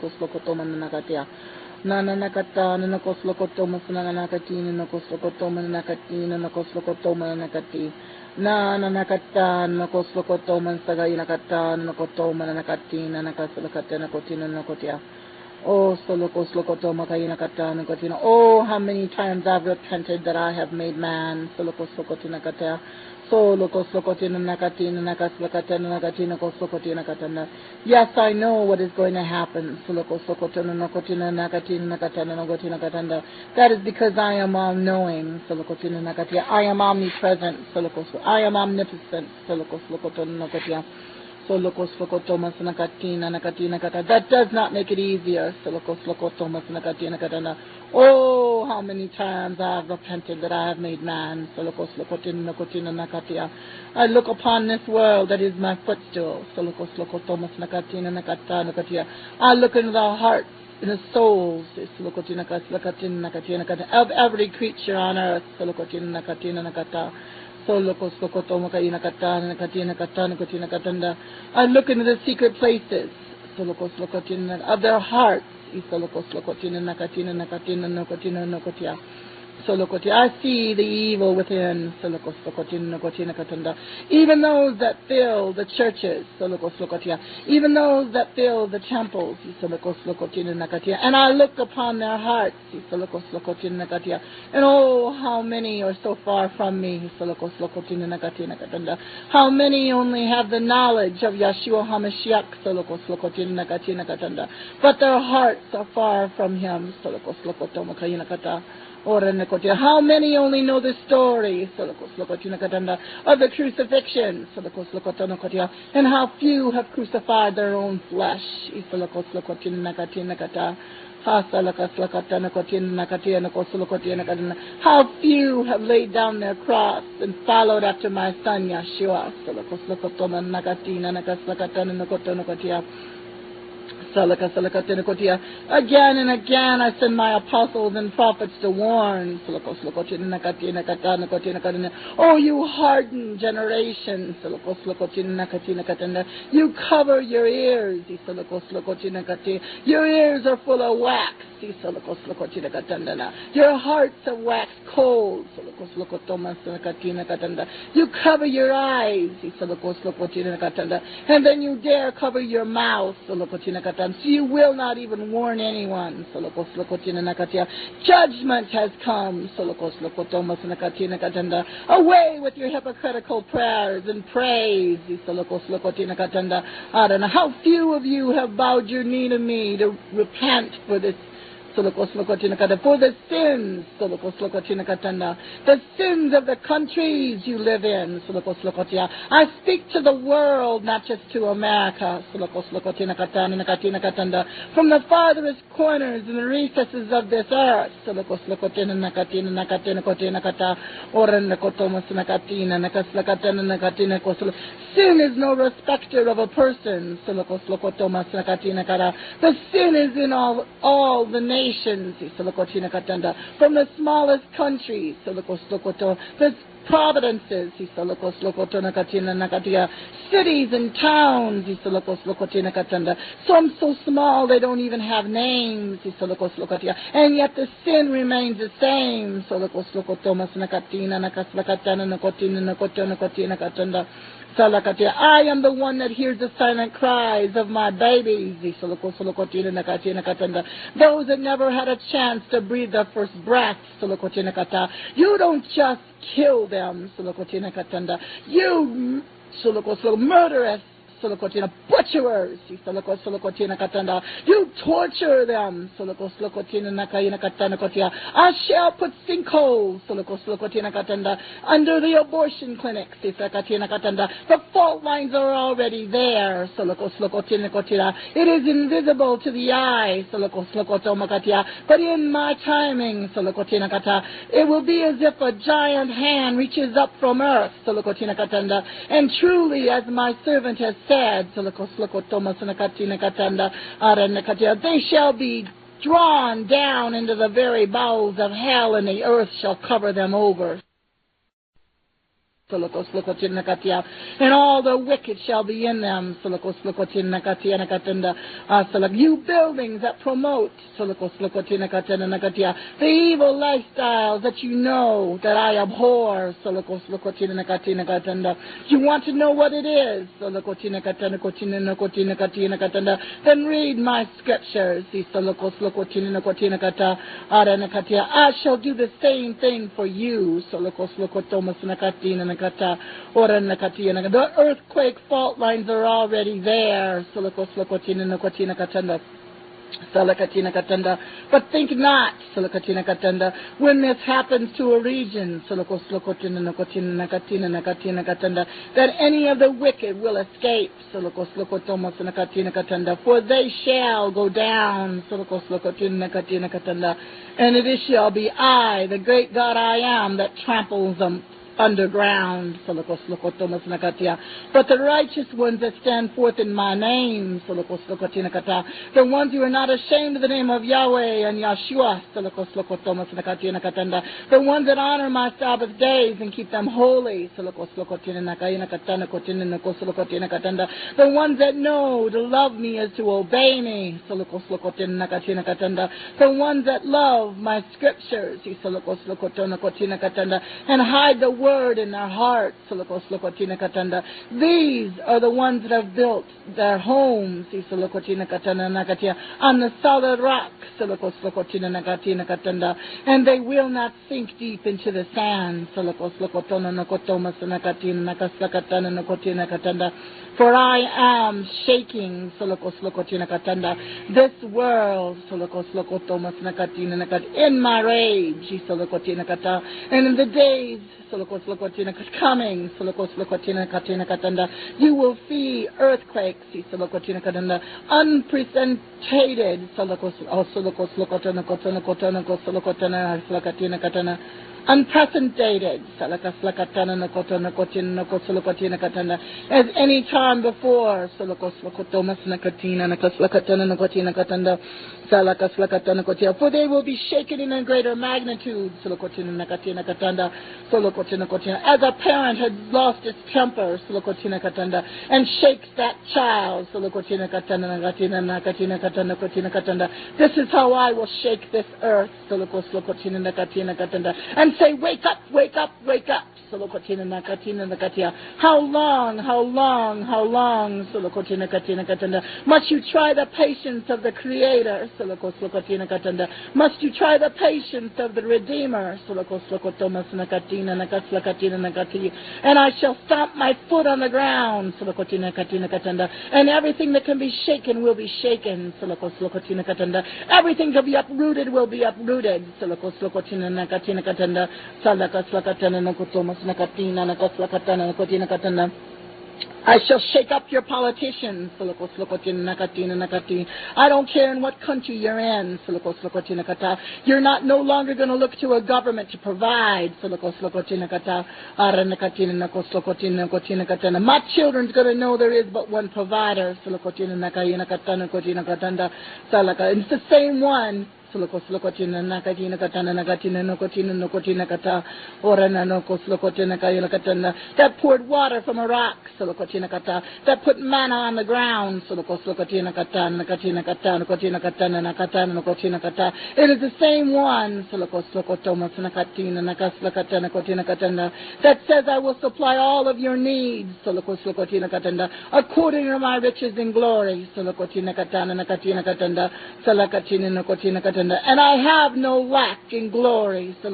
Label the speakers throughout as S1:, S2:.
S1: Slokoslokotoma Nakatia. Nana Nakata, Nakoslokotoma Sanakati, Nakoslokotoma Nakati, Nakoslokotoma Nakati. Nana Nakata, Nakoslokotoma Sagayinakata, Nakotoma Nakati, Nakaslakata, Nakotina Nakotia. Oh, Solokoslokoto Makayina Katana Kotina. Oh, how many times I've repented that I have made man. Solokoslokotina Kata. Solokoslokotina Nakatina Nakaslakatana Nakatina Koslokotina Katana. Yes, I know what is going to happen. Solokoslokotina Nakotina Nakatina Nakatana Nakotina Katanda. That is because I am all knowing. Solokotina Nakatia. I am omnipresent. I am omnipotent. Solokoslokotina Nakatia. That does not make it easier. Oh, how many times I have repented that I have made man. I look upon this world that is my footstool. I look into the hearts and the souls of every creature on earth. I look into the secret places of their hearts. I see the evil within. Even those that fill the churches, even those that fill the temples, and I look upon their hearts, and oh, how many are so far from me. How many only have the knowledge of Yeshua HaMashiach, but their hearts are far from him. How many only know the story of the crucifixion, and how few have crucified their own flesh. How few have laid down their cross and followed after my son Yeshua. Again and again I send my apostles and prophets to warn. Oh, you hardened generation. You cover your ears. Your ears are full of wax. Your hearts are wax cold. You cover your eyes. And then you dare cover your mouth. So you will not even warn anyone. Judgment has come. Away with your hypocritical prayers and praise. How few of you have bowed your knee to me to repent for this. For the sins, the sins of the countries you live in. I speak to the world, not just to America. From the farthest corners and the recesses of this earth. Sin is no respecter of a person. The sin is in all the nations. From the smallest countries, the providences, cities and towns, some so small they don't even have names, and yet the sin remains the same. I am the one that hears the silent cries of my babies, those that never had a chance to breathe their first breath. You don't just kill them, you murderous, butcherers, you torture them. I shall put sinkholes under the abortion clinics. The fault lines are already there. It is invisible to the eye, but in my timing, it will be as if a giant hand reaches up from earth, and truly, as my servant has said, they shall be drawn down into the very bowels of hell, and the earth shall cover them over. and all the wicked shall be in them. You buildings that promote the evil lifestyles that you know that I abhor. You want to know what it is? Then read my scriptures. I shall do the same thing for you. The earthquake fault lines are already there. But think not, when this happens to a region, that any of the wicked will escape, for they shall go down, and it shall be I, the great God I am, that tramples them underground. But the righteous ones that stand forth in my name, the ones who are not ashamed of the name of Yahweh and Yahshua, the ones that honor my Sabbath days and keep them holy, the ones that know to love me is to obey me, the ones that love my scriptures and hide the word in their hearts. These are the ones that have built their homes on the solid rock, and they will not sink deep into the sand. For I am shaking this world in my rage, and in the days coming, you will see earthquakes, unprecedented, unprecedented, as any time before. For they will be shaken in a greater magnitude. As a parent had lost its temper and shakes that child, this is how I will shake this earth and say, wake up, wake up, wake up. How long must you try the patience of the Creator? Must you try the patience of the Redeemer? And I shall stamp my foot on the ground, and everything that can be shaken will be shaken. Everything to be uprooted will be uprooted. I shall shake up your politicians. I don't care in what country you're in. You're not no longer going to look to a government to provide. My children's going to know there is but one provider. It's the same one that poured water from a rock, that put manna on the ground. It is the same one that says, I will supply all of your needs according to my riches and glory. And I have no lack in glory. In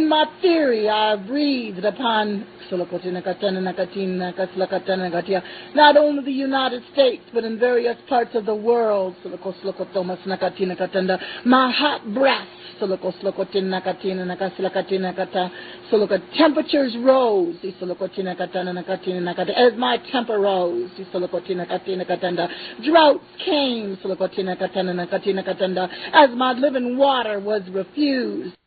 S1: my theory, I have breathed upon not only the United States, but in various parts of the world. My hot breath. Temperatures rose as my temper rose. Droughts came as my living water was refused.